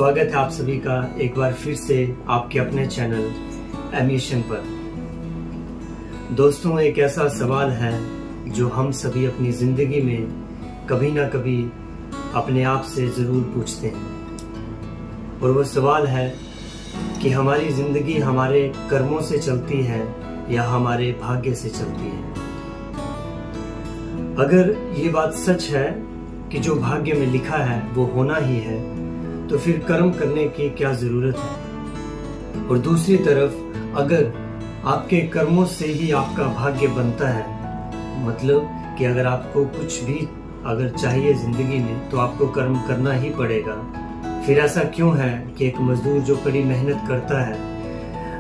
स्वागत है आप सभी का एक बार फिर से आपके अपने चैनल एमिशन पर। दोस्तों, एक ऐसा सवाल है जो हम सभी अपनी जिंदगी में कभी ना कभी अपने आप से जरूर पूछते हैं, और वो सवाल है कि हमारी जिंदगी हमारे कर्मों से चलती है या हमारे भाग्य से चलती है। अगर ये बात सच है कि जो भाग्य में लिखा है वो होना ही है, तो फिर कर्म करने की क्या जरूरत है। और दूसरी तरफ अगर आपके कर्मों से ही आपका भाग्य बनता है, मतलब कि अगर आपको कुछ भी अगर चाहिए जिंदगी में तो आपको कर्म करना ही पड़ेगा, फिर ऐसा क्यों है कि एक मजदूर जो कड़ी मेहनत करता है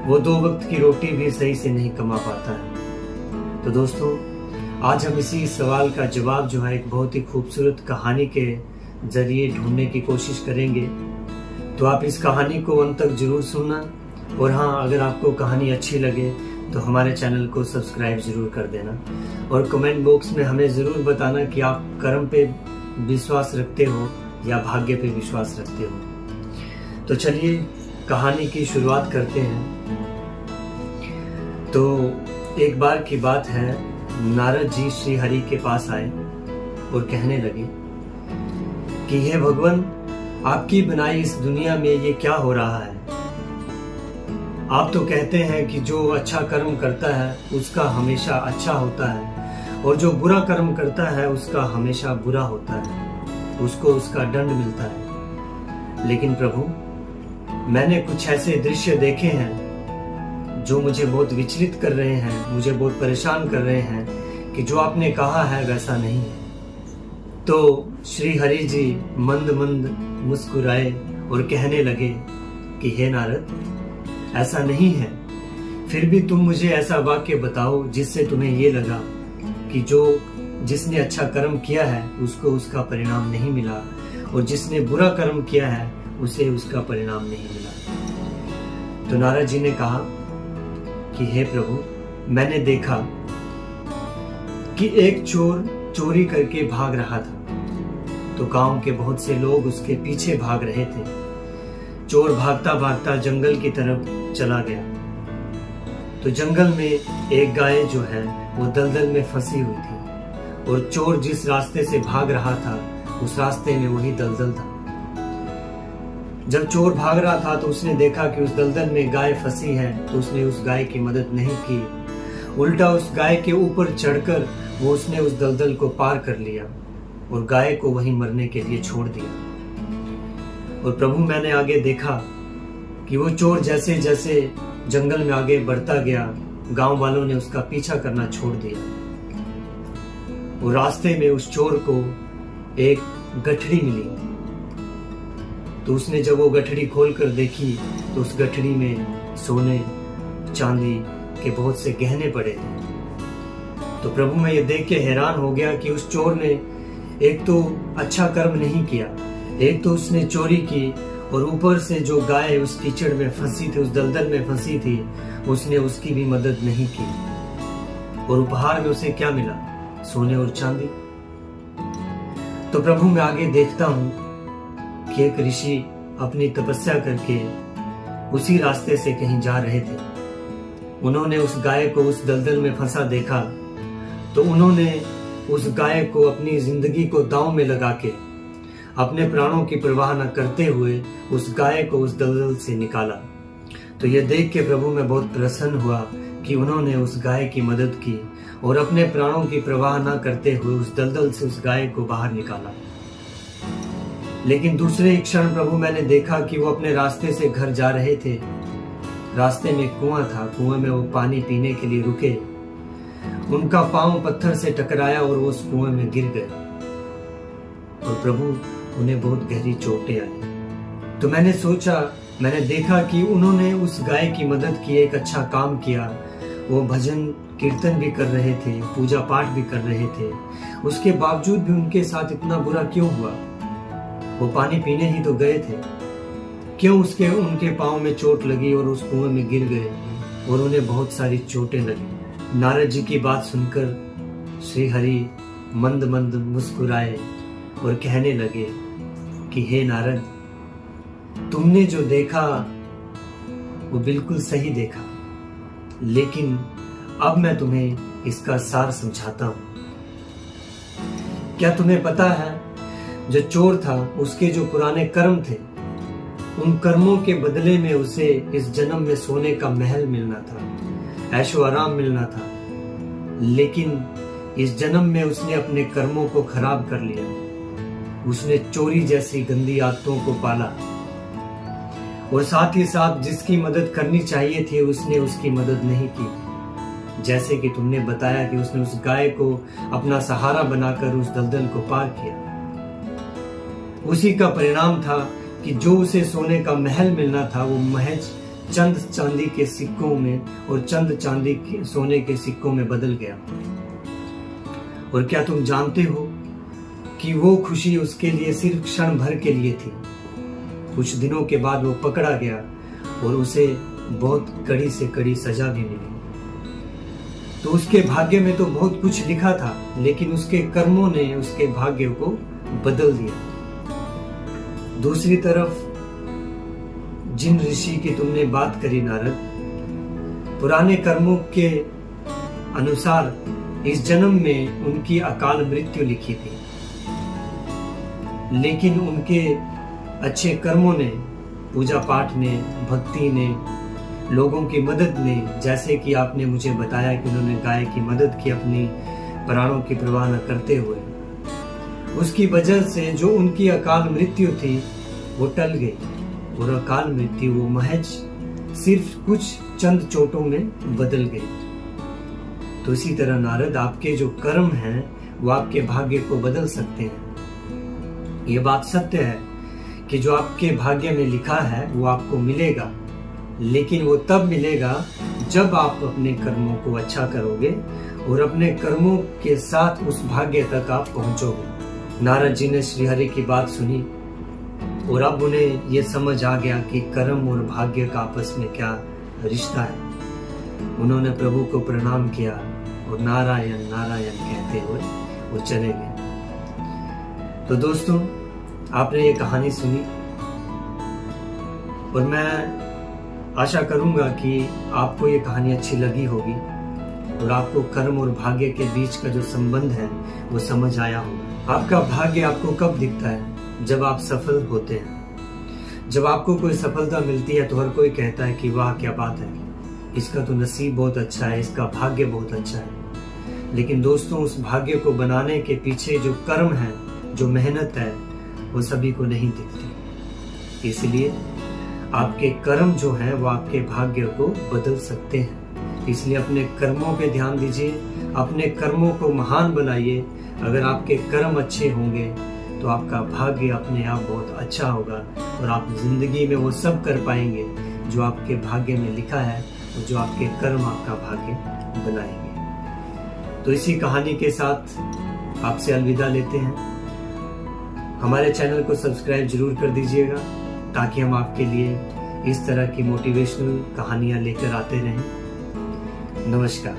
वो 2 वक्त की रोटी भी सही से नहीं कमा पाता है। तो दोस्तों, आज हम इसी सवाल का जवाब जो है एक बहुत ही खूबसूरत कहानी के जरिए ढूंढने की कोशिश करेंगे। तो आप इस कहानी को अंत तक जरूर सुनना, और हाँ, अगर आपको कहानी अच्छी लगे तो हमारे चैनल को सब्सक्राइब जरूर कर देना, और कमेंट बॉक्स में हमें जरूर बताना कि आप कर्म पे विश्वास रखते हो या भाग्य पे विश्वास रखते हो। तो चलिए कहानी की शुरुआत करते हैं। तो एक बार की बात है, नारद जी श्री हरि के पास आए और कहने लगे कि हे भगवान, आपकी बनाई इस दुनिया में ये क्या हो रहा है। आप तो कहते हैं कि जो अच्छा कर्म करता है उसका हमेशा अच्छा होता है, और जो बुरा कर्म करता है उसका हमेशा बुरा होता है, उसको उसका दंड मिलता है। लेकिन प्रभु, मैंने कुछ ऐसे दृश्य देखे हैं जो मुझे बहुत विचलित कर रहे हैं, मुझे बहुत परेशान कर रहे हैं कि जो आपने कहा है वैसा नहीं है। तो श्री हरि जी मंद मंद मुस्कुराए और कहने लगे कि हे नारद, ऐसा नहीं है। फिर भी तुम मुझे ऐसा वाक्य बताओ जिससे तुम्हें ये लगा कि जिसने अच्छा कर्म किया है उसको उसका परिणाम नहीं मिला, और जिसने बुरा कर्म किया है उसे उसका परिणाम नहीं मिला। तो नारद जी ने कहा कि हे प्रभु, मैंने देखा कि एक चोर चोरी करके भाग रहा था, तो गांव के बहुत से लोग उसके पीछे भाग रहे थे। चोर भागता भागता जंगल की तरफ चला गया, तो जंगल में एक गाय जो है वो दलदल में फंसी हुई थी, और चोर जिस रास्ते से भाग रहा था उस रास्ते में वही दलदल था। जब चोर भाग रहा था तो उसने देखा कि उस दलदल में गाय फंसी है, तो उसने उस गाय की मदद नहीं की, उल्टा उस गाय के ऊपर चढ़कर उसने उस दलदल को पार कर लिया और गाय को वहीं मरने के लिए छोड़ दिया। और प्रभु, मैंने आगे देखा कि वो चोर जैसे जैसे जंगल में आगे बढ़ता गया, गांव वालों ने उसका पीछा करना छोड़ दिया। और रास्ते में उस चोर को एक गठरी मिली, तो उसने जब वो गठरी खोलकर देखी तो उस गठरी में सोने चांदी के बहुत से गहने पड़े थे। तो प्रभु, मैं ये देख के हैरान हो गया कि उस चोर ने एक तो अच्छा कर्म नहीं किया, एक तो उसने चोरी की, और ऊपर से जो गाय उस कीचड़ में फंसी थी, उस दलदल में फंसी थी, उसने उसकी भी मदद नहीं की। और उपहार में उसे क्या मिला? सोने और चांदी। तो प्रभु, मैं आगे देखता हूं कि एक ऋषि अपनी तपस्या करके उसी रास्ते से कहीं जा रहे थे। उन्होंने उस गाय को उस दलदल में फंसा देखा, तो उन्होंने उस गाय को अपनी जिंदगी को दांव में लगा के अपने प्राणों की परवाह न करते हुए उस गाय को उस दलदल से निकाला। तो ये देख के प्रभु मैं बहुत प्रसन्न हुआ कि उन्होंने उस गाय की मदद की और अपने प्राणों की परवाह न करते हुए उस दलदल से उस गाय को बाहर निकाला। लेकिन दूसरे ही क्षण प्रभु, मैंने देखा कि वो अपने रास्ते से घर जा रहे थे। रास्ते में कुआं था, कुआं में वो पानी पीने के लिए रुके, उनका पांव पत्थर से टकराया और वो उस कुएं में गिर गए, और प्रभु, उन्हें बहुत गहरी चोटें आई। तो मैंने देखा कि उन्होंने उस गाय की मदद की, एक अच्छा काम किया। वो भजन कीर्तन भी कर रहे थे, पूजा पाठ भी कर रहे थे, उसके बावजूद भी उनके साथ इतना बुरा क्यों हुआ? वो पानी पीने ही तो गए थे, क्यों उनके पांव में चोट लगी और उस कुएं में गिर गए और उन्हें बहुत सारी चोटें लगी। नारद जी की बात सुनकर श्री हरि मंद मंद मुस्कुराए और कहने लगे कि हे नारद, तुमने जो देखा वो बिल्कुल सही देखा, लेकिन अब मैं तुम्हें इसका सार समझाता हूं। क्या तुम्हें पता है, जो चोर था उसके जो पुराने कर्म थे, उन कर्मों के बदले में उसे इस जन्म में सोने का महल मिलना था, ऐशो आराम मिलना था। लेकिन इस जन्म में उसने अपने कर्मों को खराब कर लिया। उसने चोरी जैसी गंदी आदतों को पाला और साथ ही साथ जिसकी मदद करनी चाहिए थी उसने उसकी मदद नहीं की। जैसे कि तुमने बताया कि उसने उस गाय को अपना सहारा बनाकर उस दलदल को पार किया। उसी का परिणाम था कि जो उसे सोने का महल मिलना था वो महज चंद चांदी के सिक्कों में और चंद चांदी के सोने के सिक्कों में बदल गया। और क्या तुम जानते हो कि वो खुशी उसके लिए सिर्फ क्षण भर के लिए थी। कुछ दिनों के बाद वो पकड़ा गया और उसे बहुत कड़ी से कड़ी सजा भी मिली। तो उसके भाग्य में तो बहुत कुछ लिखा था, लेकिन उसके कर्मों ने उसके भाग्य को बदल दिया। दूसरी तरफ जिन ऋषि की तुमने बात करी नारद, पुराने कर्मों के अनुसार इस जन्म में उनकी अकाल मृत्यु लिखी थी, लेकिन उनके अच्छे कर्मों ने, पूजा पाठ ने, भक्ति ने, लोगों की मदद ने, जैसे कि आपने मुझे बताया कि उन्होंने गाय की मदद की अपनी प्राणों की परवाह न करते हुए, उसकी वजह से जो उनकी अकाल मृत्यु थी वो टल गई और अकाल मृत्यु वो महज सिर्फ कुछ चंद चोटों में बदल गई। तो इसी तरह नारद, आपके जो कर्म हैं वो आपके भाग्य को बदल सकते हैं। ये बात सत्य है कि जो आपके भाग्य में लिखा है वो आपको मिलेगा, लेकिन वो तब मिलेगा जब आप अपने कर्मों को अच्छा करोगे और अपने कर्मों के साथ उस भाग्य तक आप पहुंचोगे। नारद जी ने श्रीहरि की बात सुनी और अब उन्हें ये समझ आ गया कि कर्म और भाग्य का आपस में क्या रिश्ता है। उन्होंने प्रभु को प्रणाम किया और नारायण नारायण कहते हुए वो चले गए। तो दोस्तों, आपने ये कहानी सुनी और मैं आशा करूंगा कि आपको ये कहानी अच्छी लगी होगी और आपको कर्म और भाग्य के बीच का जो संबंध है वो समझ आया होगा। आपका भाग्य आपको कब दिखता है? जब आप सफल होते हैं। जब आपको कोई सफलता मिलती है तो हर कोई कहता है कि वाह क्या बात है, इसका तो नसीब बहुत अच्छा है, इसका भाग्य बहुत अच्छा है। लेकिन दोस्तों, उस भाग्य को बनाने के पीछे जो कर्म है, जो मेहनत है, वो सभी को नहीं दिखती। इसलिए आपके कर्म जो है वो आपके भाग्य को बदल सकते हैं। इसलिए अपने कर्मों पे ध्यान दीजिए, अपने कर्मों को महान बनाइए। अगर आपके कर्म अच्छे होंगे तो आपका भाग्य अपने आप बहुत अच्छा होगा और आप जिंदगी में वो सब कर पाएंगे जो आपके भाग्य में लिखा है और जो आपके कर्म आपका भाग्य बनाएंगे। तो इसी कहानी के साथ आपसे अलविदा लेते हैं। हमारे चैनल को सब्सक्राइब जरूर कर दीजिएगा ताकि हम आपके लिए इस तरह की मोटिवेशनल कहानियां लेकर आते रहें। नमस्कार।